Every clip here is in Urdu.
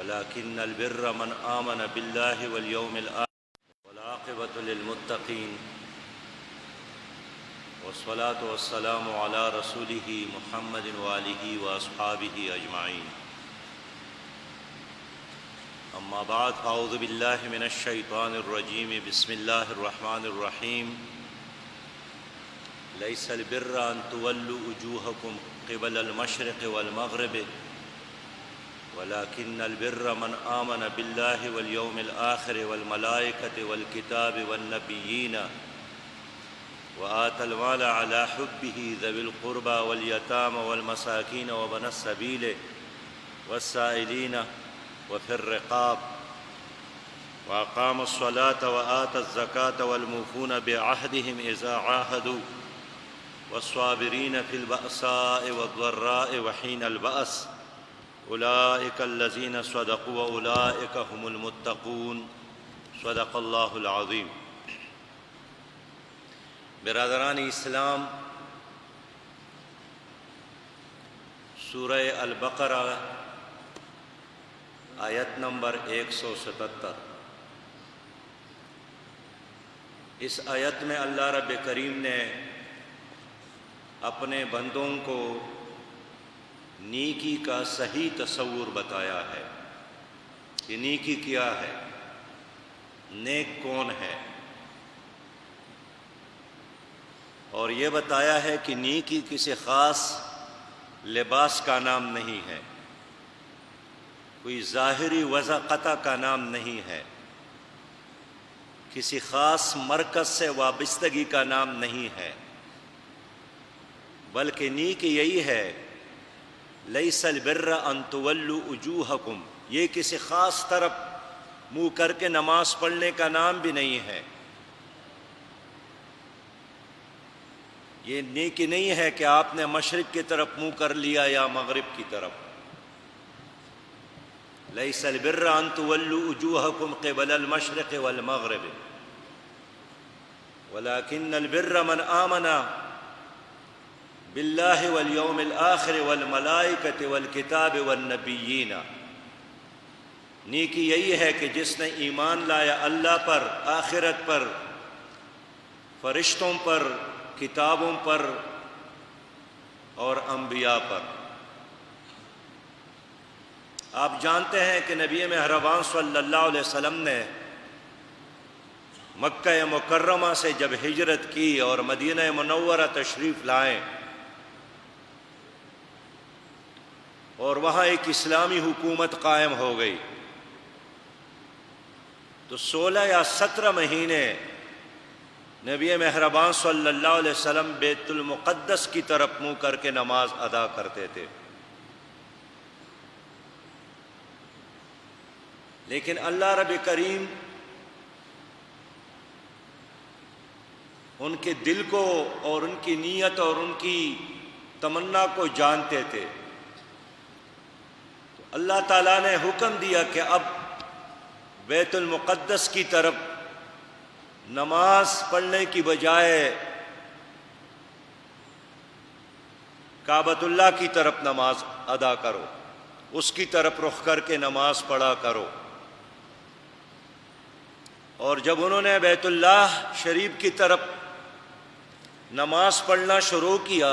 ولكن البر من آمن بالله واليوم الآخر والعاقبة للمتقين والصلاة والسلام على رسوله محمد وآله وأصحابه أجمعين. أما بعد فأعوذ بالله من الشيطان الرجيم. بسم الله الرحمن الرحيم. ليس البر أن تولوا وجوهكم قبل المشرق والمغرب ولكن البر من آمن بالله واليوم الآخر والملائكة والكتاب والنبيين وآتى المال على حبه ذوي القربى واليتامى والمساكين وابن السبيل والسائلين وفي الرقاب وأقام الصلاة وآتى الزكاة والموفون بعهدهم إذا عاهدوا والصابرين في البأساء والضراء وحين البأس أولئك الذين صدقوا وأولئك هم المتقون. صدق اللہ العظیم. برادران اسلام، سورہ البقرہ آیت نمبر 177. اس آیت میں اللہ رب کریم نے اپنے بندوں کو نیکی کا صحیح تصور بتایا ہے کہ نیکی کیا ہے، نیک کون ہے، اور یہ بتایا ہے کہ نیکی کسی خاص لباس کا نام نہیں ہے، کوئی ظاہری وضاقتہ کا نام نہیں ہے، کسی خاص مرکز سے وابستگی کا نام نہیں ہے، بلکہ نیکی یہی ہے. لیس البر ان تولوا وجوہکم، یہ کسی خاص طرف منہ کر کے نماز پڑھنے کا نام بھی نہیں ہے. یہ نیکی نہیں ہے کہ آپ نے مشرق کی طرف منہ کر لیا یا مغرب کی طرف. لیس البر ان تولوا وجوہکم قبل المشرق والمغرب ولكن البر من آمن باللہ والیوم الآخر والملائکۃ والکتاب والنبیین. نیکی یہی ہے کہ جس نے ایمان لایا اللہ پر، آخرت پر، فرشتوں پر، کتابوں پر اور انبیاء پر. آپ جانتے ہیں کہ نبی مہربان صلی اللہ علیہ وسلم نے مکہ مکرمہ سے جب ہجرت کی اور مدینہ منورہ تشریف لائے اور وہاں ایک اسلامی حکومت قائم ہو گئی، تو 16 یا 17 مہینے نبی مہربان صلی اللہ علیہ وسلم بیت المقدس کی طرف منہ کر کے نماز ادا کرتے تھے. لیکن اللہ رب کریم ان کے دل کو اور ان کی نیت اور ان کی تمنا کو جانتے تھے. اللہ تعالیٰ نے حکم دیا کہ اب بیت المقدس کی طرف نماز پڑھنے کی بجائے کعبۃ اللہ کی طرف نماز ادا کرو، اس کی طرف رخ کر کے نماز پڑھا کرو. اور جب انہوں نے بیت اللہ شریف کی طرف نماز پڑھنا شروع کیا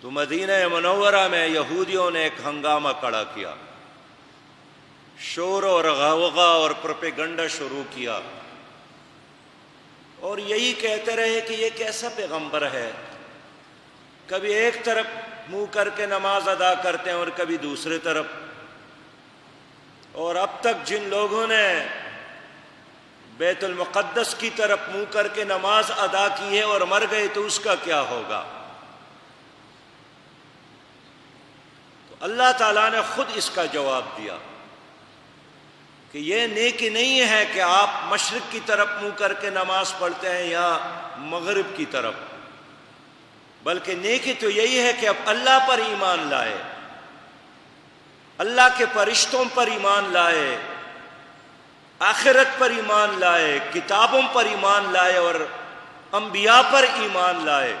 تو مدینہ منورہ میں یہودیوں نے ایک ہنگامہ کھڑا کیا، شور اور غوغا اور پروپیگنڈا شروع کیا، اور یہی کہتے رہے کہ یہ کیسا پیغمبر ہے، کبھی ایک طرف منہ کر کے نماز ادا کرتے ہیں اور کبھی دوسرے طرف. اور اب تک جن لوگوں نے بیت المقدس کی طرف منہ کر کے نماز ادا کی ہے اور مر گئے تو اس کا کیا ہوگا؟ تو اللہ تعالیٰ نے خود اس کا جواب دیا کہ یہ نیکی نہیں ہے کہ آپ مشرق کی طرف منہ کر کے نماز پڑھتے ہیں یا مغرب کی طرف، بلکہ نیکی تو یہی ہے کہ اب اللہ پر ایمان لائے، اللہ کے فرشتوں پر ایمان لائے، آخرت پر ایمان لائے، کتابوں پر ایمان لائے اور انبیاء پر ایمان لائے.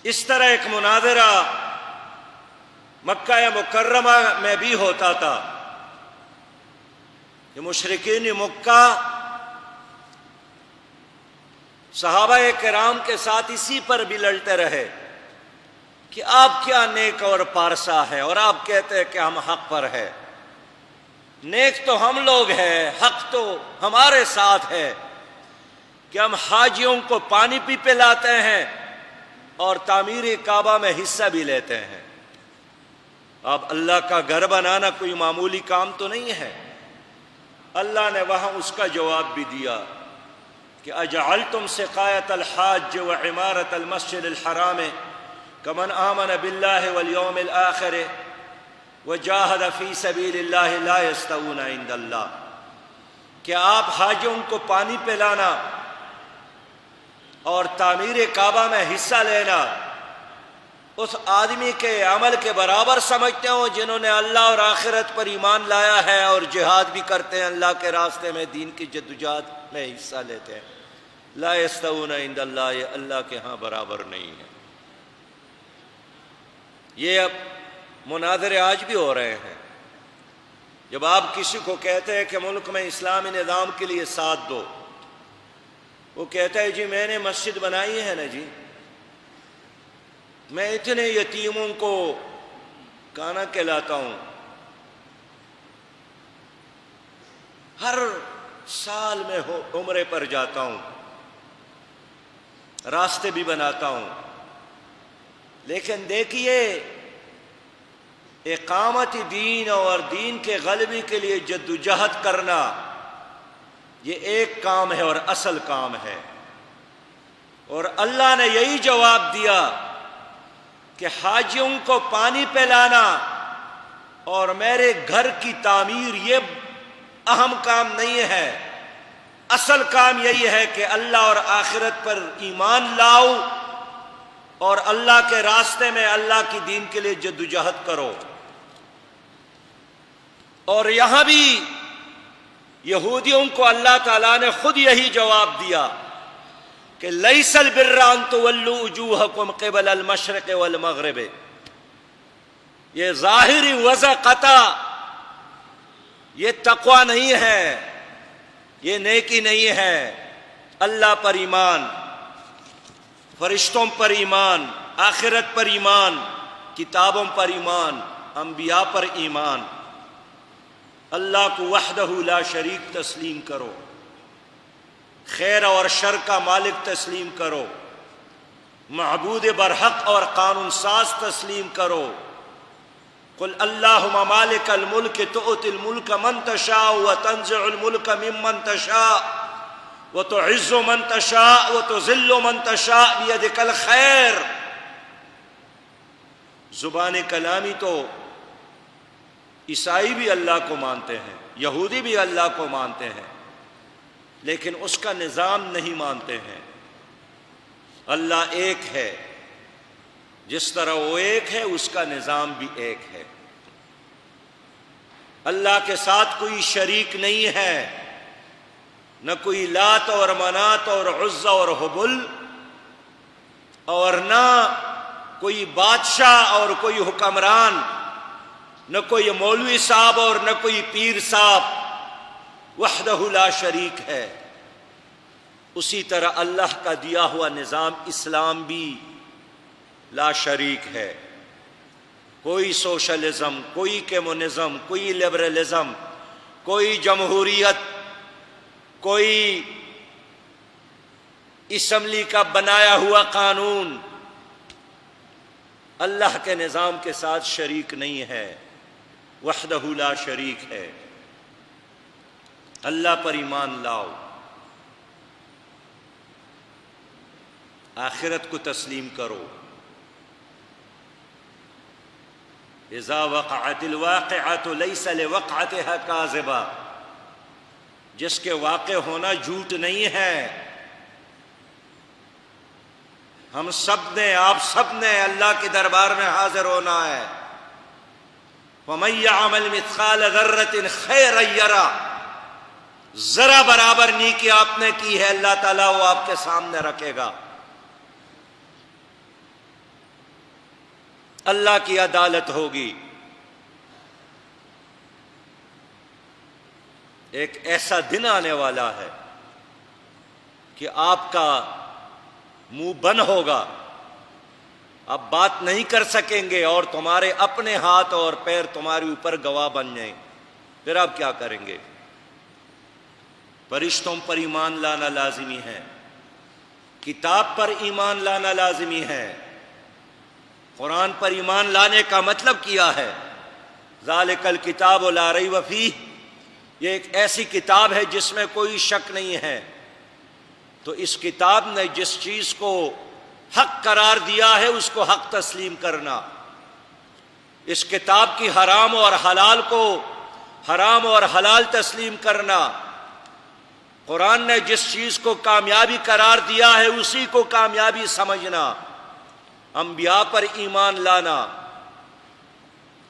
اس طرح ایک مناظرہ مکہ مکرمہ میں بھی ہوتا تھا کہ مشرکین مکہ صحابہ کرام کے ساتھ اسی پر بھی لڑتے رہے کہ آپ کیا نیک اور پارسا ہے، اور آپ کہتے ہیں کہ ہم حق پر ہے۔ نیک تو ہم لوگ ہیں، حق تو ہمارے ساتھ ہے کہ ہم حاجیوں کو پانی بھی پلاتے ہیں اور تعمیر کعبہ میں حصہ بھی لیتے ہیں۔ اب اللہ کا گھر بنانا کوئی معمولی کام تو نہیں ہے۔ اللہ نے وہاں اس کا جواب بھی دیا کہ اجعلتم سقایۃ الحاج وعمارۃ المسجد الحرام کمن آمن باللہ والیوم الآخر وجاہد فی سبیل اللہ لا یستوون عند اللہ، کہ آپ حاجیوں کو پانی پلانا اور تعمیر کعبہ میں حصہ لینا اس آدمی کے عمل کے برابر سمجھتے ہو جنہوں نے اللہ اور آخرت پر ایمان لایا ہے اور جہاد بھی کرتے ہیں، اللہ کے راستے میں دین کی جدوجہد میں حصہ لیتے ہیں۔ لا یستوون عند اللہ، یہ اللہ کے ہاں برابر نہیں ہے۔ یہ اب مناظرے آج بھی ہو رہے ہیں۔ جب آپ کسی کو کہتے ہیں کہ ملک میں اسلامی نظام کے لیے ساتھ دو، وہ کہتا ہے جی میں نے مسجد بنائی ہے نا جی، میں اتنے یتیموں کو کھانا کھلاتا ہوں، ہر سال میں عمرے پر جاتا ہوں، راستے بھی بناتا ہوں، لیکن دیکھیے اقامت دین اور دین کے غلبے کے لیے جدوجہد کرنا یہ ایک کام ہے اور اصل کام ہے۔ اور اللہ نے یہی جواب دیا کہ حاجیوں کو پانی پلانا اور میرے گھر کی تعمیر یہ اہم کام نہیں ہے، اصل کام یہی ہے کہ اللہ اور آخرت پر ایمان لاؤ اور اللہ کے راستے میں اللہ کی دین کے لیے جدوجہد کرو۔ اور یہاں بھی یہودیوں کو اللہ تعالیٰ نے خود یہی جواب دیا کہ لیس البر ان تولوا وجوہکم قبل المشرق والمغرب، یہ ظاہری وضع قطع یہ تقوی نہیں ہے، یہ نیکی نہیں ہے۔ اللہ پر ایمان، فرشتوں پر ایمان، آخرت پر ایمان، کتابوں پر ایمان، انبیاء پر ایمان، اللہ کو وحدہ لا شریک تسلیم کرو، خیر اور شر کا مالک تسلیم کرو، معبود برحق اور قانون ساز تسلیم کرو۔ قل اللہم مالک الملک تؤتی الملک من تشاء وتنزع الملک ممن تشاء وتعز من تشاء وتذل من تشاء بیدک الخیر۔ زبان کلامی تو عیسائی بھی اللہ کو مانتے ہیں، یہودی بھی اللہ کو مانتے ہیں، لیکن اس کا نظام نہیں مانتے ہیں۔ اللہ ایک ہے، جس طرح وہ ایک ہے اس کا نظام بھی ایک ہے۔ اللہ کے ساتھ کوئی شریک نہیں ہے، نہ کوئی لات اور منات اور عزا اور حبل، اور نہ کوئی بادشاہ اور کوئی حکمران، نہ کوئی مولوی صاحب اور نہ کوئی پیر صاحب، وحدہ لا شریک ہے۔ اسی طرح اللہ کا دیا ہوا نظام اسلام بھی لا شریک ہے۔ کوئی سوشلزم، کوئی کمیونزم، کوئی لبرلزم، کوئی جمہوریت، کوئی اسمبلی کا بنایا ہوا قانون اللہ کے نظام کے ساتھ شریک نہیں ہے، وحدہ لا شریک ہے۔ اللہ پر ایمان لاؤ، آخرت کو تسلیم کرو۔ اذا وقعت الواقعۃ لیس لوقعتها کاذبہ، جس کے واقع ہونا جھوٹ نہیں ہے۔ ہم سب نے، آپ سب نے اللہ کے دربار میں حاضر ہونا ہے۔ وَمَن يَعْمَلْ مِثْقَالَ ذَرَّةٍ خَيْرًا يَرَهُ، ذرا برابر نیکی آپ نے کی ہے، اللہ تعالیٰ وہ آپ کے سامنے رکھے گا۔ اللہ کی عدالت ہوگی۔ ایک ایسا دن آنے والا ہے کہ آپ کا منہ بند ہوگا، آپ بات نہیں کر سکیں گے، اور تمہارے اپنے ہاتھ اور پیر تمہارے اوپر گواہ بن جائیں، پھر آپ کیا کریں گے؟ فرشتوں پر ایمان لانا لازمی ہے، کتاب پر ایمان لانا لازمی ہے۔ قرآن پر ایمان لانے کا مطلب کیا ہے؟ ذالک الکتاب لا ریب فیہ، یہ ایک ایسی کتاب ہے جس میں کوئی شک نہیں ہے۔ تو اس کتاب نے جس چیز کو حق قرار دیا ہے اس کو حق تسلیم کرنا، اس کتاب کی حرام اور حلال کو حرام اور حلال تسلیم کرنا، قرآن نے جس چیز کو کامیابی قرار دیا ہے اسی کو کامیابی سمجھنا، انبیاء پر ایمان لانا،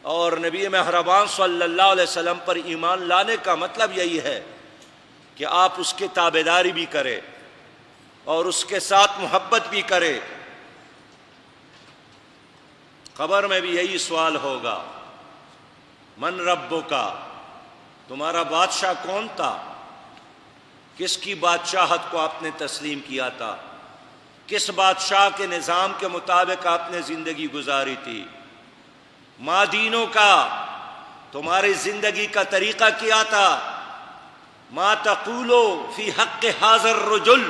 اور نبی مہربان صلی اللہ علیہ وسلم پر ایمان لانے کا مطلب یہی ہے کہ آپ اس کی تابعداری بھی کریں اور اس کے ساتھ محبت بھی کرے۔ قبر میں بھی یہی سوال ہوگا، من ربک، تمہارا بادشاہ کون تھا؟ کس کی بادشاہت کو آپ نے تسلیم کیا تھا؟ کس بادشاہ کے نظام کے مطابق آپ نے زندگی گزاری تھی؟ ما دینوں کا، تمہاری زندگی کا طریقہ کیا تھا؟ ما تقولو فی حق حاضر الرجل،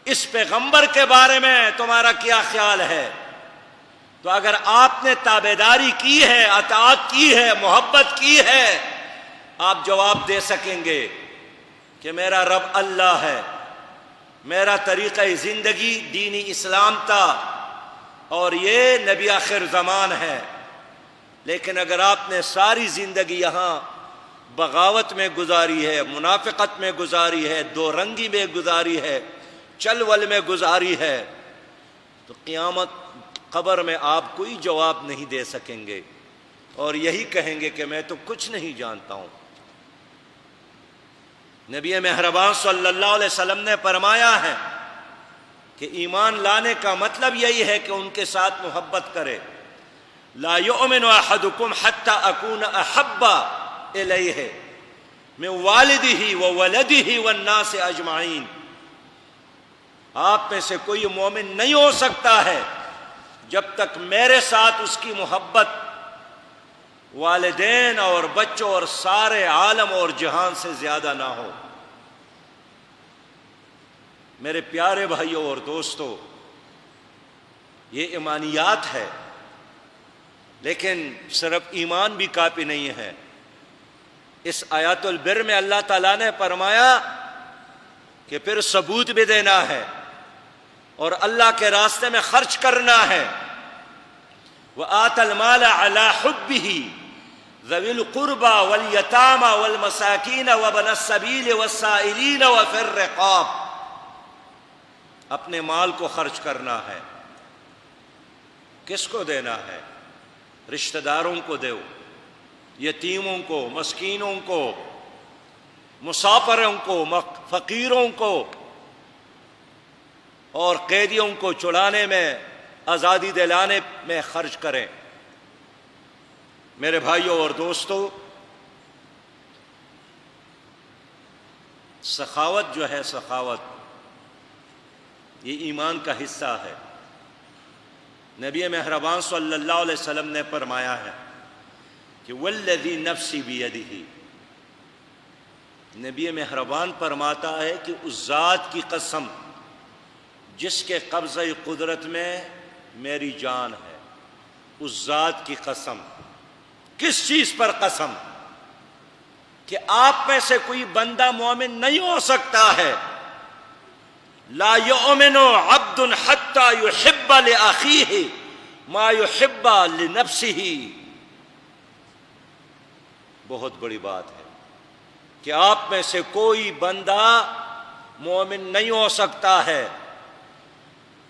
اس پیغمبر کے بارے میں تمہارا کیا خیال ہے؟ تو اگر آپ نے تابعداری کی ہے، اطاعت کی ہے، محبت کی ہے، آپ جواب دے سکیں گے کہ میرا رب اللہ ہے، میرا طریقہ زندگی دینی اسلام تھا، اور یہ نبی آخر زمان ہے۔ لیکن اگر آپ نے ساری زندگی یہاں بغاوت میں گزاری ہے، منافقت میں گزاری ہے، دو رنگی میں گزاری ہے، چل ول میں گزاری ہے، تو قیامت قبر میں آپ کوئی جواب نہیں دے سکیں گے، اور یہی کہیں گے کہ میں تو کچھ نہیں جانتا ہوں۔ نبی مہربان صلی اللہ علیہ وسلم نے فرمایا ہے کہ ایمان لانے کا مطلب یہی ہے کہ ان کے ساتھ محبت کرے۔ لا یؤمن احدکم حتی اکون احب الیہ من والدہ وولدہ والناس اجمعین، آپ میں سے کوئی مومن نہیں ہو سکتا ہے جب تک میرے ساتھ اس کی محبت والدین اور بچوں اور سارے عالم اور جہان سے زیادہ نہ ہو۔ میرے پیارے بھائیوں اور دوستو، یہ ایمانیات ہے، لیکن صرف ایمان بھی کافی نہیں ہے۔ اس آیات البر میں اللہ تعالیٰ نے فرمایا کہ پھر ثبوت بھی دینا ہے اور اللہ کے راستے میں خرچ کرنا ہے۔ وَآتَى الْمَالَ عَلَى حُبِّهِ ذَوِي الْقُرْبَى وَالْيَتَامَى وَالْمَسَاكِينَ وَابْنَ السَّبِيلِ وَالسَّائِلِينَ وَفِي الرِّقَابِ، اپنے مال کو خرچ کرنا ہے۔ کس کو دینا ہے؟ رشتہ داروں کو دو، یتیموں کو، مسکینوں کو، مسافروں کو، فقیروں کو، اور قیدیوں کو چھڑانے میں، آزادی دلانے میں خرچ کریں۔ میرے بھائیوں اور دوستو، سخاوت جو ہے، سخاوت یہ ایمان کا حصہ ہے۔ نبی مہربان صلی اللہ علیہ وسلم نے فرمایا ہے کہ والذی نفسی بیدہ، نبی مہربان فرماتا ہے کہ اس ذات کی قسم جس کے قبضہ قدرت میں میری جان ہے، اس ذات کی قسم۔ کس چیز پر قسم؟ کہ آپ میں سے کوئی بندہ مومن نہیں ہو سکتا ہے، لا یؤمن عبد حتی یحب لأخیہ ما یحب لنفسہ۔ بہت بڑی بات ہے کہ آپ میں سے کوئی بندہ مومن نہیں ہو سکتا ہے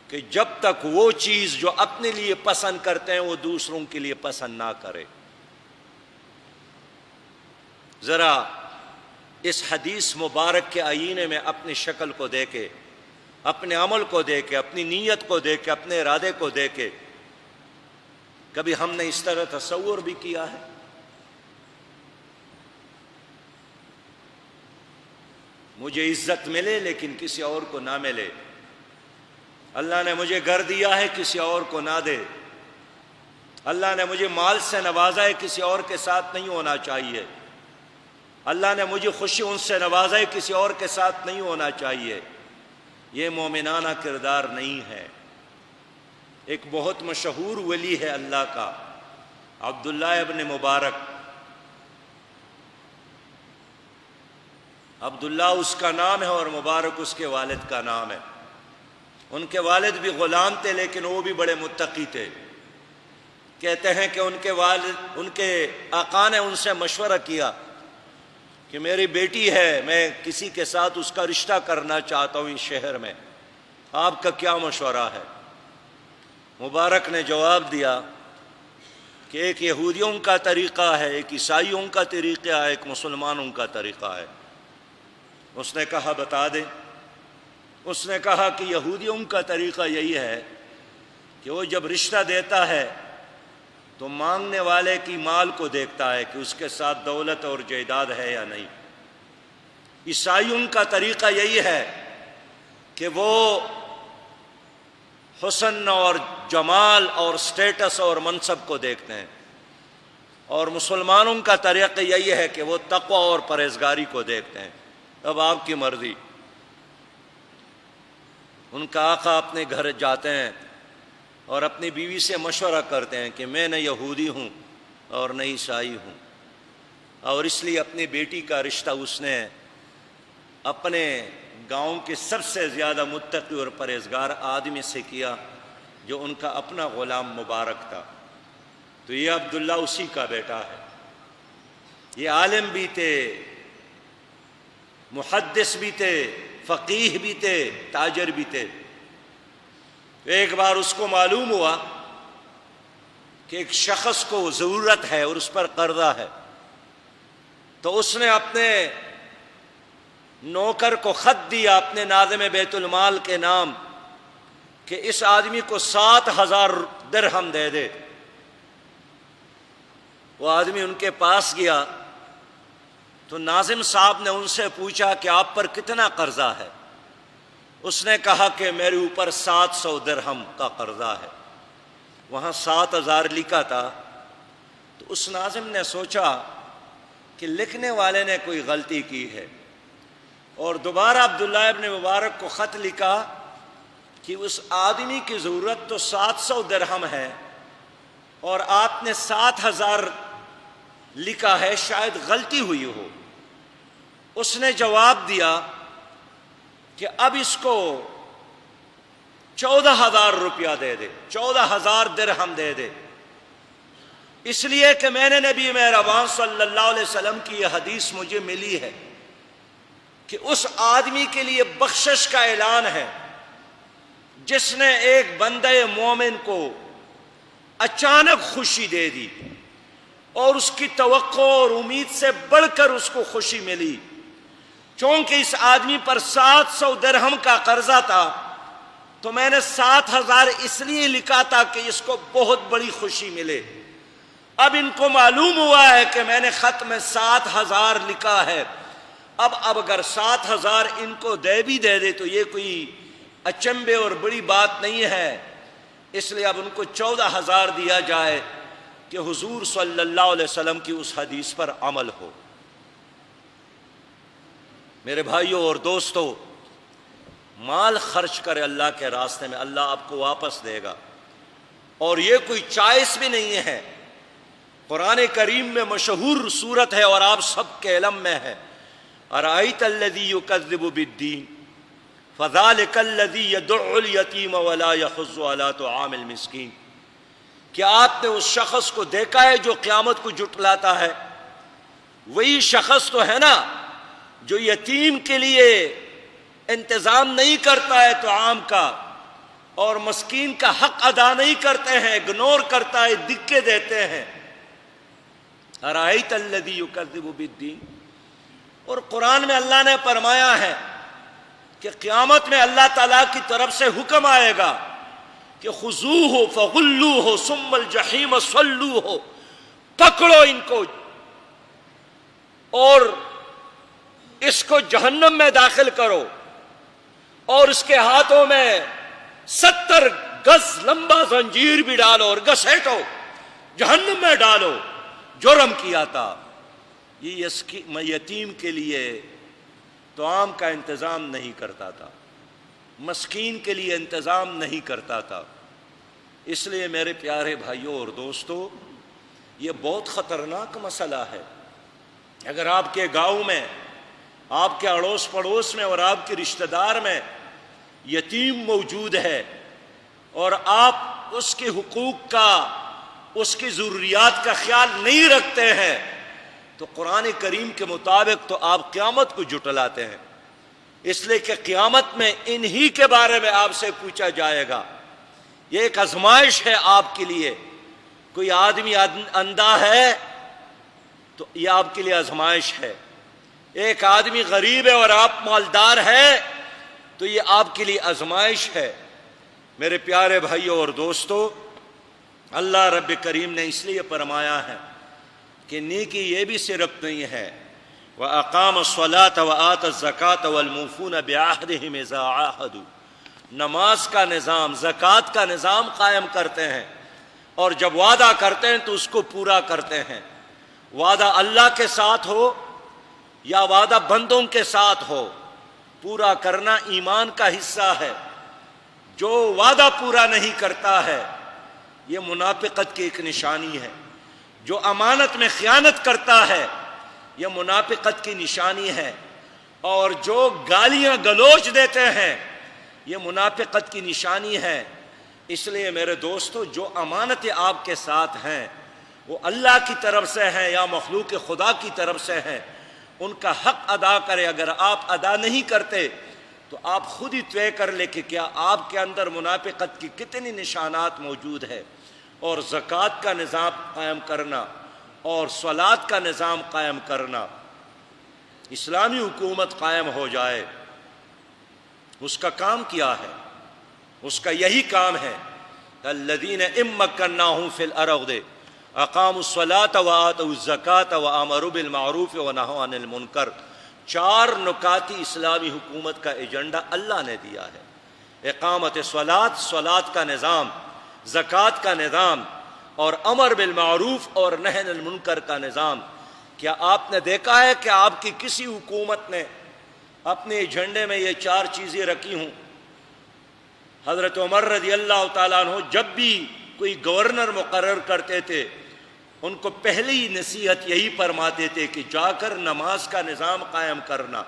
کہ جب تک وہ چیز جو اپنے لیے پسند کرتے ہیں وہ دوسروں کے لیے پسند نہ کرے۔ ذرا اس حدیث مبارک کے آئینے میں اپنی شکل کو دیکھے، اپنے عمل کو دیکھے، اپنی نیت کو دیکھے، اپنے ارادے کو دیکھے۔ کبھی ہم نے اس طرح تصور بھی کیا ہے؟ مجھے عزت ملے لیکن کسی اور کو نہ ملے، اللہ نے مجھے گھر دیا ہے کسی اور کو نہ دے، اللہ نے مجھے مال سے نوازا ہے کسی اور کے ساتھ نہیں ہونا چاہیے، اللہ نے مجھے خوشی ان سے نوازا ہے کسی اور کے ساتھ نہیں ہونا چاہیے۔ یہ مومنانہ کردار نہیں ہے۔ ایک بہت مشہور ولی ہے اللہ کا، عبداللہ ابن مبارک، عبداللہ اس کا نام ہے اور مبارک اس کے والد کا نام ہے۔ ان کے والد بھی غلام تھے لیکن وہ بھی بڑے متقی تھے۔ کہتے ہیں کہ ان کے آقا نے ان سے مشورہ کیا کہ میری بیٹی ہے، میں کسی کے ساتھ اس کا رشتہ کرنا چاہتا ہوں اس شہر میں، آپ کا کیا مشورہ ہے؟ مبارک نے جواب دیا کہ ایک یہودیوں کا طریقہ ہے، ایک عیسائیوں کا طریقہ ہے، ایک مسلمانوں کا طریقہ ہے۔ اس نے کہا بتا دیں۔ اس نے کہا کہ یہودیوں کا طریقہ یہی ہے کہ وہ جب رشتہ دیتا ہے تو مانگنے والے کی مال کو دیکھتا ہے کہ اس کے ساتھ دولت اور جائیداد ہے یا نہیں۔ عیسائیوں کا طریقہ یہی ہے کہ وہ حسن اور جمال اور سٹیٹس اور منصب کو دیکھتے ہیں، اور مسلمانوں کا طریقہ یہی ہے کہ وہ تقوی اور پرہیزگاری کو دیکھتے ہیں۔ اب آپ کی مرضی۔ ان کا آقا اپنے گھر جاتے ہیں اور اپنی بیوی سے مشورہ کرتے ہیں کہ میں نہ یہودی ہوں اور نہ عیسائی ہوں، اور اس لیے اپنی بیٹی کا رشتہ اس نے اپنے گاؤں کے سب سے زیادہ متقی اور پرہیزگار آدمی سے کیا جو ان کا اپنا غلام مبارک تھا۔ تو یہ عبداللہ اسی کا بیٹا ہے۔ یہ عالم بھی تھے، محدث بھی تھے، فقیہ بھی تھے، تاجر بھی تھے۔ ایک بار اس کو معلوم ہوا کہ ایک شخص کو ضرورت ہے اور اس پر قرضہ ہے، تو اس نے اپنے نوکر کو خط دیا اپنے ناظم بیت المال کے نام کہ اس آدمی کو 7,000 درہم دے دے۔ وہ آدمی ان کے پاس گیا تو ناظم صاحب نے ان سے پوچھا کہ آپ پر کتنا قرضہ ہے؟ اس نے کہا کہ میرے اوپر 700 درہم کا قرضہ ہے۔ وہاں 7,000 لکھا تھا۔ تو اس ناظم نے سوچا کہ لکھنے والے نے کوئی غلطی کی ہے، اور دوبارہ عبداللہ ابن مبارک کو خط لکھا کہ اس آدمی کی ضرورت تو 700 درہم ہے اور آپ نے 7,000 لکھا ہے، شاید غلطی ہوئی ہو۔ اس نے جواب دیا کہ اب اس کو 14,000 روپیہ دے دے، 14,000 درہم دے دے، اس لیے کہ میں نے نبی مہربان صلی اللہ علیہ وسلم کی یہ حدیث مجھے ملی ہے کہ اس آدمی کے لیے بخشش کا اعلان ہے جس نے ایک بندہ مومن کو اچانک خوشی دے دی اور اس کی توقع اور امید سے بڑھ کر اس کو خوشی ملی۔ چونکہ اس آدمی پر 700 درہم کا قرضہ تھا تو میں نے 7,000 اس لیے لکھا تھا کہ اس کو بہت بڑی خوشی ملے۔ اب ان کو معلوم ہوا ہے کہ میں نے خط میں 7,000 لکھا ہے، اب اگر 7,000 ان کو دے بھی دے دے تو یہ کوئی اچنبے اور بڑی بات نہیں ہے، اس لیے اب ان کو 14,000 دیا جائے کہ حضور صلی اللہ علیہ وسلم کی اس حدیث پر عمل ہو۔ میرے بھائیوں اور دوستو، مال خرچ کرے اللہ کے راستے میں، اللہ آپ کو واپس دے گا، اور یہ کوئی چوائس بھی نہیں ہے۔ قرآن کریم میں مشہور صورت ہے اور آپ سب کے علم میں ہے، ارأیت الذی یکذب بالدین فذلک الذی یدع الیتیم ولا یحض علی طعام المسکین۔ کیا آپ نے اس شخص کو دیکھا ہے جو قیامت کو جھٹلاتا ہے؟ وہی شخص تو ہے نا جو یتیم کے لیے انتظام نہیں کرتا ہے طعام کا، اور مسکین کا حق ادا نہیں کرتے ہیں، اگنور کرتا ہے، دکے دیتے ہیں۔ ارأیت الذی یکذب بالدین۔ اور قرآن میں اللہ نے فرمایا ہے کہ قیامت میں اللہ تعالیٰ کی طرف سے حکم آئے گا کہ خذوہ فغلوہ ثم الجحیم صلوہ، پکڑو ان کو اور اس کو جہنم میں داخل کرو، اور اس کے ہاتھوں میں 70 گز لمبا زنجیر بھی ڈالو اور گھسیٹو، جہنم میں ڈالو۔ جرم کیا تھا، یہ یتیم کے لیے طعام کا انتظام نہیں کرتا تھا، مسکین کے لیے انتظام نہیں کرتا تھا۔ اس لیے میرے پیارے بھائیوں اور دوستو، یہ بہت خطرناک مسئلہ ہے۔ اگر آپ کے گاؤں میں، آپ کے اڑوس پڑوس میں اور آپ کے رشتہ دار میں یتیم موجود ہے اور آپ اس کے حقوق کا، اس کی ضروریات کا خیال نہیں رکھتے ہیں، تو قرآن کریم کے مطابق تو آپ قیامت کو جھٹلاتے ہیں، اس لیے کہ قیامت میں انہی کے بارے میں آپ سے پوچھا جائے گا۔ یہ ایک آزمائش ہے آپ کے لیے۔ کوئی آدمی اندھا ہے تو یہ آپ کے لیے آزمائش ہے، ایک آدمی غریب ہے اور آپ مالدار ہے تو یہ آپ کے لیے آزمائش ہے۔ میرے پیارے بھائیوں اور دوستو، اللہ رب کریم نے اس لیے فرمایا ہے کہ نیکی یہ بھی صرف نہیں ہے، وَأَقَامَ الصَّلَاةَ وَآتَ الزَّكَاةَ وَالْمُوفُونَ بِعَهْدِهِمْ إِذَا عَاهَدُوا، نماز کا نظام، زکوٰۃ کا نظام قائم کرتے ہیں، اور جب وعدہ کرتے ہیں تو اس کو پورا کرتے ہیں۔ وعدہ اللہ کے ساتھ ہو یا وعدہ بندوں کے ساتھ ہو، پورا کرنا ایمان کا حصہ ہے۔ جو وعدہ پورا نہیں کرتا ہے یہ منافقت کی ایک نشانی ہے، جو امانت میں خیانت کرتا ہے یہ منافقت کی نشانی ہے، اور جو گالیاں گلوچ دیتے ہیں یہ منافقت کی نشانی ہے۔ اس لیے میرے دوستو، جو امانتیں آپ کے ساتھ ہیں وہ اللہ کی طرف سے ہیں یا مخلوق خدا کی طرف سے ہیں، ان کا حق ادا کرے۔ اگر آپ ادا نہیں کرتے تو آپ خود ہی طے کر لیں کہ کیا آپ کے اندر منافقت کی کتنی نشانات موجود ہے۔ اور زکوٰۃ کا نظام قائم کرنا اور صلات کا نظام قائم کرنا، اسلامی حکومت قائم ہو جائے، اس کا کام کیا ہے؟ اس کا یہی کام ہے، الذین ان مکناہم فی الارض اقاموا الصلاة وآتوا الزکاة وامروا بالمعروف ونہوا عن المنکر۔ 4 نکاتی اسلامی حکومت کا ایجنڈا اللہ نے دیا ہے: اقامت صلاۃ، صلاۃ کا نظام، زکوٰۃ کا نظام، اور امر بالمعروف اور نہی عن المنکر کا نظام۔ کیا آپ نے دیکھا ہے کہ آپ کی کسی حکومت نے اپنے ایجنڈے میں یہ 4 چیزیں رکھی ہوں؟ حضرت عمر رضی اللہ تعالیٰ عنہ جب بھی کوئی گورنر مقرر کرتے تھے، ان کو پہلی نصیحت یہی فرماتے تھے کہ جا کر نماز کا نظام قائم کرنا،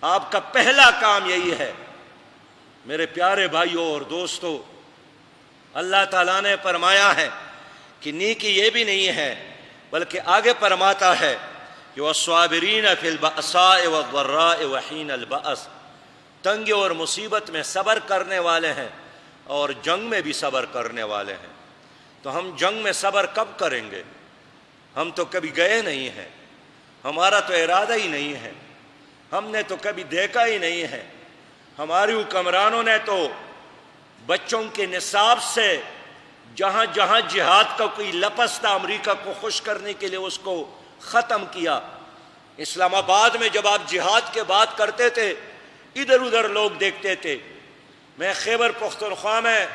آپ کا پہلا کام یہی ہے۔ میرے پیارے بھائیوں اور دوستو، اللہ تعالیٰ نے فرمایا ہے کہ نیکی یہ بھی نہیں ہے، بلکہ آگے فرماتا ہے کہ وَالصَّابِرِينَ فِي الْبَأْسَاءِ وَالضَّرَّاءِ وَحِينَ الْبَأْسِ، تنگی اور مصیبت میں صبر کرنے والے ہیں اور جنگ میں بھی صبر کرنے والے ہیں۔ تو ہم جنگ میں صبر کب کریں گے؟ ہم تو کبھی گئے نہیں ہیں، ہمارا تو ارادہ ہی نہیں ہے، ہم نے تو کبھی دیکھا ہی نہیں ہے۔ ہماری حکمرانوں نے تو بچوں کے نصاب سے جہاں جہاں جہاد کا کوئی لفظ تھا، امریکہ کو خوش کرنے کے لیے اس کو ختم کیا۔ اسلام آباد میں جب آپ جہاد کے بات کرتے تھے، ادھر ادھر لوگ دیکھتے تھے۔ میں خیبر پختونخوا میں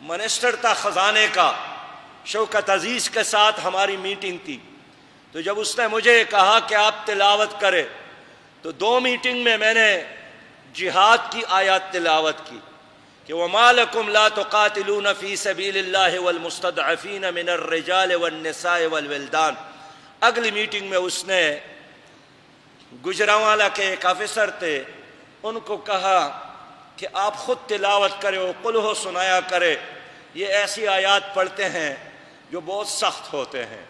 منسٹر تھا خزانے کا، شوکت عزیز کے ساتھ ہماری میٹنگ تھی، تو جب اس نے مجھے کہا کہ آپ تلاوت کرے، تو 2 میٹنگ میں نے جہاد کی آیات تلاوت کی کہ وَمَا لَكُمْ لَا تُقَاتِلُونَ فِي سَبِيلِ اللَّهِ وَالْمُسْتَضْعَفِينَ مِنَ الرِّجَالِ وَالنِّسَاءِ وَالْوِلْدَانِ۔ اگلی میٹنگ میں اس نے، گجرانوالہ کے ایک آفیسر تھے، ان کو کہا کہ آپ خود تلاوت کرے اور قل ہو سنایا کرے، یہ ایسی آیات پڑھتے ہیں جو بہت سخت ہوتے ہیں۔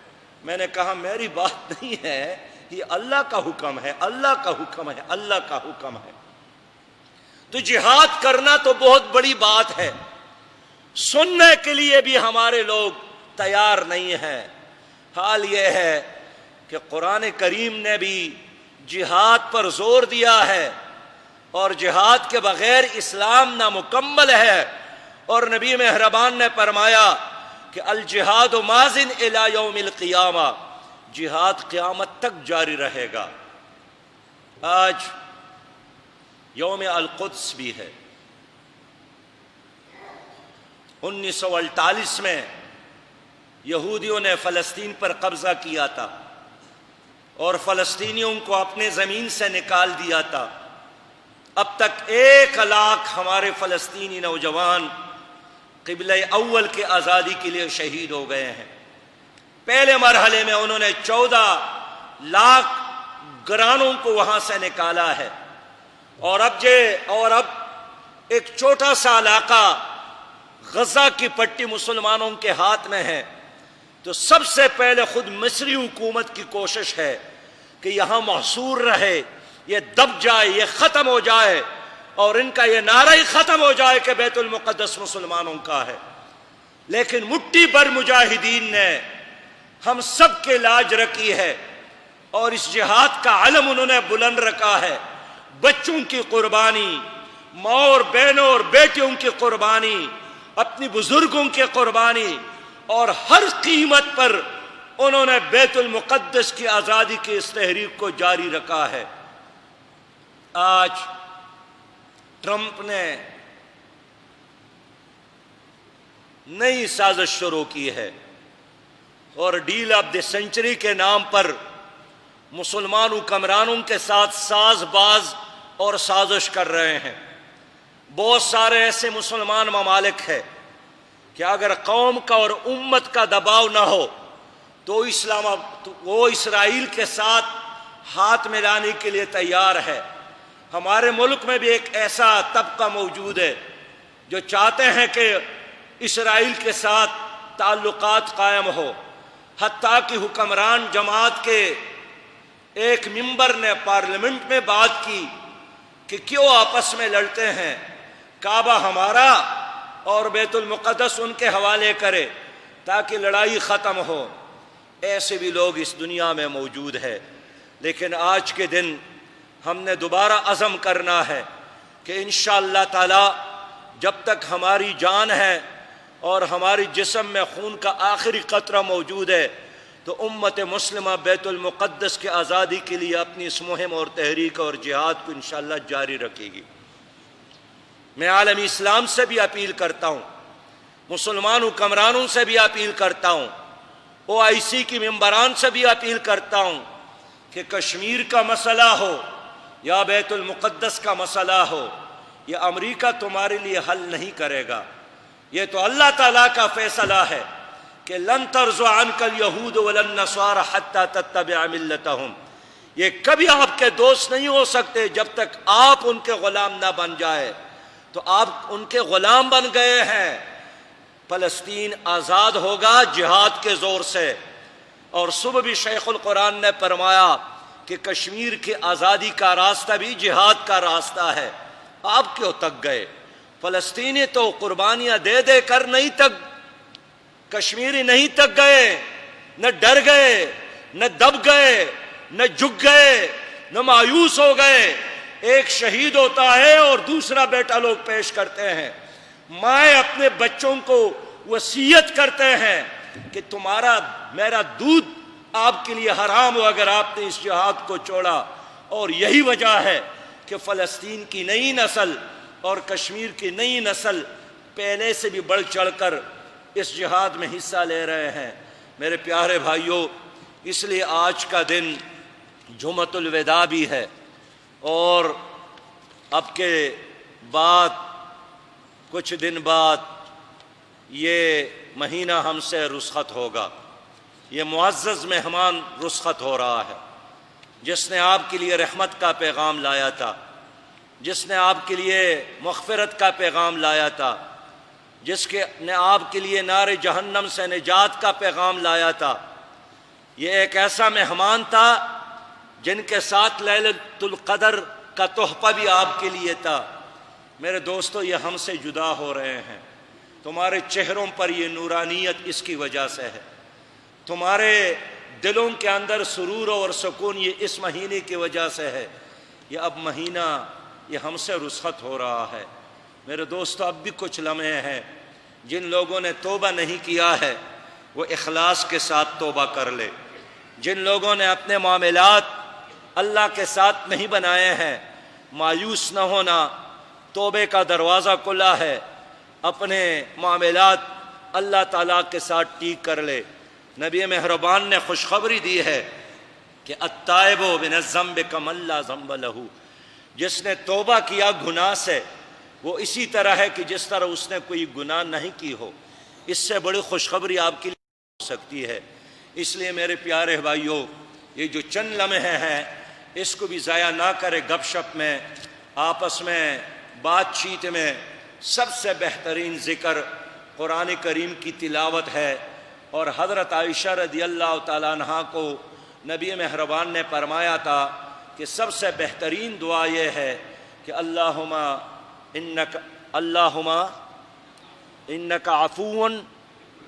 میں نے کہا میری بات نہیں ہے، یہ اللہ کا حکم ہے، اللہ کا حکم ہے، اللہ کا حکم ہے۔ تو جہاد کرنا تو بہت بڑی بات ہے، سننے کے لیے بھی ہمارے لوگ تیار نہیں ہیں۔ حال یہ ہے کہ قرآن کریم نے بھی جہاد پر زور دیا ہے، اور جہاد کے بغیر اسلام نامکمل ہے، اور نبی مہربان نے فرمایا کہ الجہاد ماضٍ الی یوم القیامہ، جہاد قیامت تک جاری رہے گا۔ آج یوم القدس بھی ہے۔ 1948 میں یہودیوں نے فلسطین پر قبضہ کیا تھا اور فلسطینیوں کو اپنے زمین سے نکال دیا تھا۔ اب تک 1 لاکھ ہمارے فلسطینی نوجوان قبلہ اول کے آزادی کے لیے شہید ہو گئے ہیں۔ پہلے مرحلے میں انہوں نے 14 لاکھ گرانوں کو وہاں سے نکالا ہے، اور اب ایک چھوٹا سا علاقہ غزہ کی پٹی مسلمانوں کے ہاتھ میں ہے۔ تو سب سے پہلے خود مصری حکومت کی کوشش ہے کہ یہاں محصور رہے، یہ دب جائے، یہ ختم ہو جائے، اور ان کا یہ نعرہ ہی ختم ہو جائے کہ بیت المقدس مسلمانوں کا ہے۔ لیکن مٹھی بھر مجاہدین نے ہم سب کے لاج رکھی ہے، اور اس جہاد کا علم انہوں نے بلند رکھا ہے۔ بچوں کی قربانی، ماں اور بہنوں اور بیٹیوں کی قربانی، اپنی بزرگوں کی قربانی، اور ہر قیمت پر انہوں نے بیت المقدس کی آزادی کی اس تحریک کو جاری رکھا ہے۔ آج ٹرمپ نے نئی سازش شروع کی ہے، اور ڈیل آف دی سینچری کے نام پر مسلمان حکمرانوں کے ساتھ ساز باز اور سازش کر رہے ہیں۔ بہت سارے ایسے مسلمان ممالک ہیں کہ اگر قوم کا اور امت کا دباؤ نہ ہو تو وہ اسرائیل کے ساتھ ہاتھ ملانے کے لیے تیار ہے۔ ہمارے ملک میں بھی ایک ایسا طبقہ موجود ہے جو چاہتے ہیں کہ اسرائیل کے ساتھ تعلقات قائم ہو، حتیٰ کہ حکمران جماعت کے ایک ممبر نے پارلیمنٹ میں بات کی کہ کیوں آپس میں لڑتے ہیں، کعبہ ہمارا اور بیت المقدس ان کے حوالے کرے تاکہ لڑائی ختم ہو۔ ایسے بھی لوگ اس دنیا میں موجود ہیں، لیکن آج کے دن ہم نے دوبارہ عزم کرنا ہے کہ انشاءاللہ تعالی جب تک ہماری جان ہے اور ہماری جسم میں خون کا آخری قطرہ موجود ہے تو امت مسلمہ بیت المقدس کی آزادی کے لیے اپنی اس مہم اور تحریک اور جہاد کو انشاءاللہ جاری رکھے گی۔ میں عالم اسلام سے بھی اپیل کرتا ہوں، مسلمان حکمرانوں سے بھی اپیل کرتا ہوں، OIC کی ممبران سے بھی اپیل کرتا ہوں کہ کشمیر کا مسئلہ ہو یا بیت المقدس کا مسئلہ ہو، یہ امریکہ تمہارے لیے حل نہیں کرے گا، یہ تو اللہ تعالیٰ کا فیصلہ ہے کہ لن ترضى عنك اليهود ولا النصارى حتى تتبع ملتهم، یہ کبھی آپ کے دوست نہیں ہو سکتے جب تک آپ ان کے غلام نہ بن جائے۔ تو آپ ان کے غلام بن گئے ہیں۔ فلسطین آزاد ہوگا جہاد کے زور سے، اور صبح بھی شیخ القرآن نے فرمایا کہ کشمیر کی آزادی کا راستہ بھی جہاد کا راستہ ہے۔ آپ کیوں تک گئے؟ فلسطینی تو قربانیاں دے دے کر نہیں تک، کشمیری نہیں تک گئے، نہ ڈر گئے، نہ دب گئے، نہ جھک گئے، نہ مایوس ہو گئے۔ ایک شہید ہوتا ہے اور دوسرا بیٹا لوگ پیش کرتے ہیں۔ مائیں اپنے بچوں کو وصیت کرتے ہیں کہ میرا دودھ آپ کے لیے حرام ہو اگر آپ نے اس جہاد کو چھوڑا۔ اور یہی وجہ ہے کہ فلسطین کی نئی نسل اور کشمیر کی نئی نسل پہلے سے بھی بڑھ چڑھ کر اس جہاد میں حصہ لے رہے ہیں۔ میرے پیارے بھائیوں، اس لیے آج کا دن جمعۃ الوداع بھی ہے، اور اب کے بعد کچھ دن بعد یہ مہینہ ہم سے رخصت ہوگا۔ یہ معزز مہمان رخصت ہو رہا ہے، جس نے آپ کے لیے رحمت کا پیغام لایا تھا، جس نے آپ کے لیے مغفرت کا پیغام لایا تھا، نے آپ کے لیے نار جہنم سے نجات کا پیغام لایا تھا۔ یہ ایک ایسا مہمان تھا جن کے ساتھ لیلۃ القدر کا تحفہ بھی آپ کے لیے تھا۔ میرے دوستو، یہ ہم سے جدا ہو رہے ہیں، تمہارے چہروں پر یہ نورانیت اس کی وجہ سے ہے، تمہارے دلوں کے اندر سرور اور سکون یہ اس مہینے کی وجہ سے ہے۔ یہ اب مہینہ یہ ہم سے رخصت ہو رہا ہے، میرے دوستو اب بھی کچھ لمحے ہیں، جن لوگوں نے توبہ نہیں کیا ہے وہ اخلاص کے ساتھ توبہ کر لے۔ جن لوگوں نے اپنے معاملات اللہ کے ساتھ نہیں بنائے ہیں، مایوس نہ ہونا، توبے کا دروازہ کھلا ہے، اپنے معاملات اللہ تعالیٰ کے ساتھ ٹھیک کر لے۔ نبی مہربان نے خوشخبری دی ہے کہ التائب من الذنب کمن لا ذنب لہ، جس نے توبہ کیا گناہ سے وہ اسی طرح ہے کہ جس طرح اس نے کوئی گناہ نہیں کی ہو۔ اس سے بڑی خوشخبری آپ کے لیے ہو سکتی ہے۔ اس لیے میرے پیارے بھائیوں، یہ جو چند لمحے ہیں اس کو بھی ضائع نہ کرے۔ گپ شپ میں، آپس میں بات چیت میں سب سے بہترین ذکر قرآن کریم کی تلاوت ہے، اور حضرت عائشہ رضی اللہ تعالیٰ عنہ کو نبی مہربان نے فرمایا تھا کہ سب سے بہترین دعا یہ ہے کہ اللہم انک عفو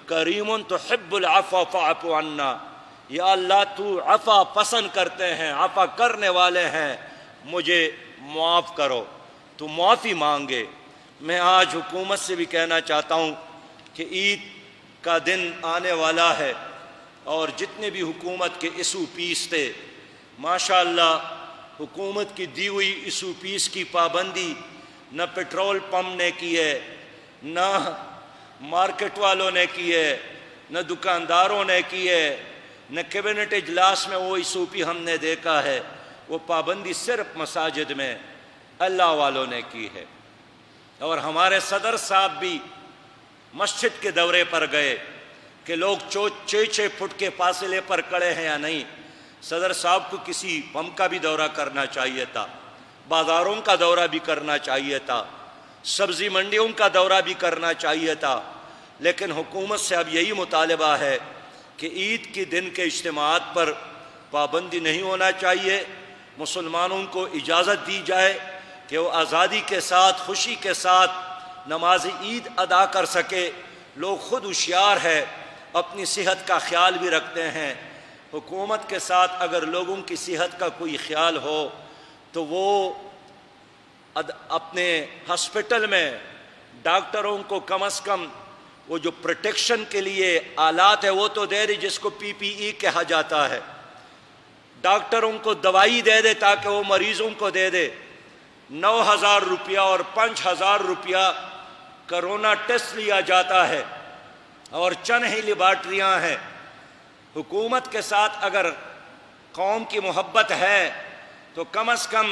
کریم تحب العفو فاعف عنا، یا اللہ تو عفا پسند کرتے ہیں، عفا کرنے والے ہیں، مجھے معاف کرو۔ تو معافی مانگے۔ میں آج حکومت سے بھی کہنا چاہتا ہوں کہ عید کا دن آنے والا ہے، اور جتنے بھی حکومت کے ایسو پیس تھے، ماشاءاللہ حکومت کی دی ہوئی ایسو پیس کی پابندی نہ پیٹرول پمپ نے کی ہے، نہ مارکیٹ والوں نے کی ہے، نہ دکانداروں نے کی ہے، نہ کیبنٹ اجلاس میں وہ ایسو پی ہم نے دیکھا ہے۔ وہ پابندی صرف مساجد میں اللہ والوں نے کی ہے۔ اور ہمارے صدر صاحب بھی مسجد کے دورے پر گئے کہ لوگ 6 فٹ کے فاصلے پر کھڑے ہیں یا نہیں۔ صدر صاحب کو کسی پمپ کا بھی دورہ کرنا چاہیے تھا، بازاروں کا دورہ بھی کرنا چاہیے تھا، سبزی منڈیوں کا دورہ بھی کرنا چاہیے تھا، لیکن حکومت سے اب یہی مطالبہ ہے کہ عید کے دن کے اجتماعات پر پابندی نہیں ہونا چاہیے۔ مسلمانوں کو اجازت دی جائے کہ وہ آزادی کے ساتھ، خوشی کے ساتھ نماز عید ادا کر سکے۔ لوگ خود ہوشیار ہے، اپنی صحت کا خیال بھی رکھتے ہیں۔ حکومت کے ساتھ اگر لوگوں کی صحت کا کوئی خیال ہو تو وہ اپنے ہسپتال میں ڈاکٹروں کو کم از کم وہ جو پروٹیکشن کے لیے آلات ہے وہ تو دے دے، جس کو PPE کہا جاتا ہے۔ ڈاکٹروں کو دوائی دے دے تاکہ وہ مریضوں کو دے دے۔ 9,000 روپیہ اور 5,000 روپیہ کرونا ٹیسٹ لیا جاتا ہے، اور چند ہی لیبارٹریاں ہیں۔ حکومت کے ساتھ اگر قوم کی محبت ہے تو کم از کم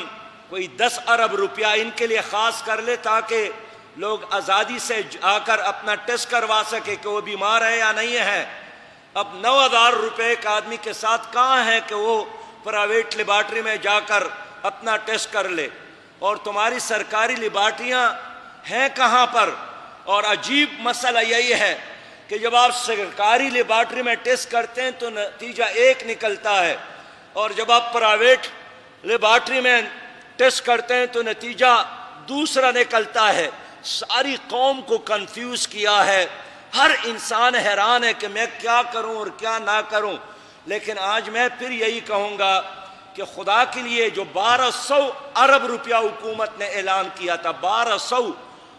کوئی 10 ارب روپیہ ان کے لیے خاص کر لے تاکہ لوگ آزادی سے آ کر اپنا ٹیسٹ کروا سکے کہ وہ بیمار ہے یا نہیں ہے۔ اب 9,000 روپے ایک آدمی کے ساتھ کہاں ہے کہ وہ پرائیویٹ لیبارٹری میں جا کر اپنا ٹیسٹ کر لے، اور تمہاری سرکاری لیبارٹریاں ہیں کہاں پر؟ اور عجیب مسئلہ یہی ہے کہ جب آپ سرکاری لیبارٹری میں ٹیسٹ کرتے ہیں تو نتیجہ ایک نکلتا ہے، اور جب آپ پرائیویٹ لیبارٹری میں ٹیسٹ کرتے ہیں تو نتیجہ دوسرا نکلتا ہے۔ ساری قوم کو کنفیوز کیا ہے، ہر انسان حیران ہے کہ میں کیا کروں اور کیا نہ کروں۔ لیکن آج میں پھر یہی کہوں گا کہ خدا کے لیے جو 1,200 ارب روپیہ حکومت نے اعلان کیا تھا، 1,200،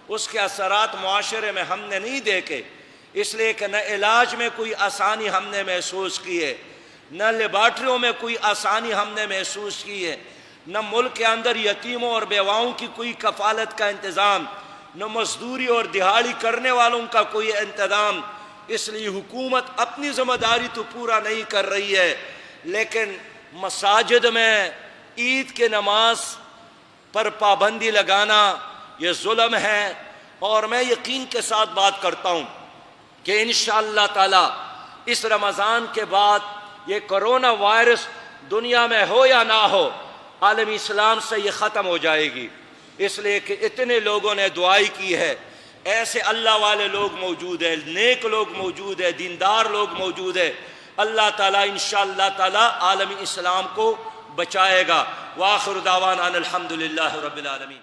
اس کے اثرات معاشرے میں ہم نے نہیں دیکھے، اس لیے کہ نہ علاج میں کوئی آسانی ہم نے محسوس کی ہے، نہ لیبارٹریوں میں کوئی آسانی ہم نے محسوس کی ہے، نہ ملک کے اندر یتیموں اور بیواؤں کی کوئی کفالت کا انتظام، نہ مزدوری اور دہاڑی کرنے والوں کا کوئی انتظام۔ اس لیے حکومت اپنی ذمہ داری تو پورا نہیں کر رہی ہے، لیکن مساجد میں عید کے نماز پر پابندی لگانا یہ ظلم ہے۔ اور میں یقین کے ساتھ بات کرتا ہوں کہ انشاءاللہ تعالی اس رمضان کے بعد یہ کرونا وائرس دنیا میں ہو یا نہ ہو، عالم اسلام سے یہ ختم ہو جائے گی، اس لیے کہ اتنے لوگوں نے دعائی کی ہے، ایسے اللہ والے لوگ موجود ہیں، نیک لوگ موجود ہیں، دیندار لوگ موجود ہیں۔ اللہ تعالیٰ انشاءاللہ تعالیٰ عالم اسلام کو بچائے گا۔ وآخر دعوانا الحمدللہ رب العالمین۔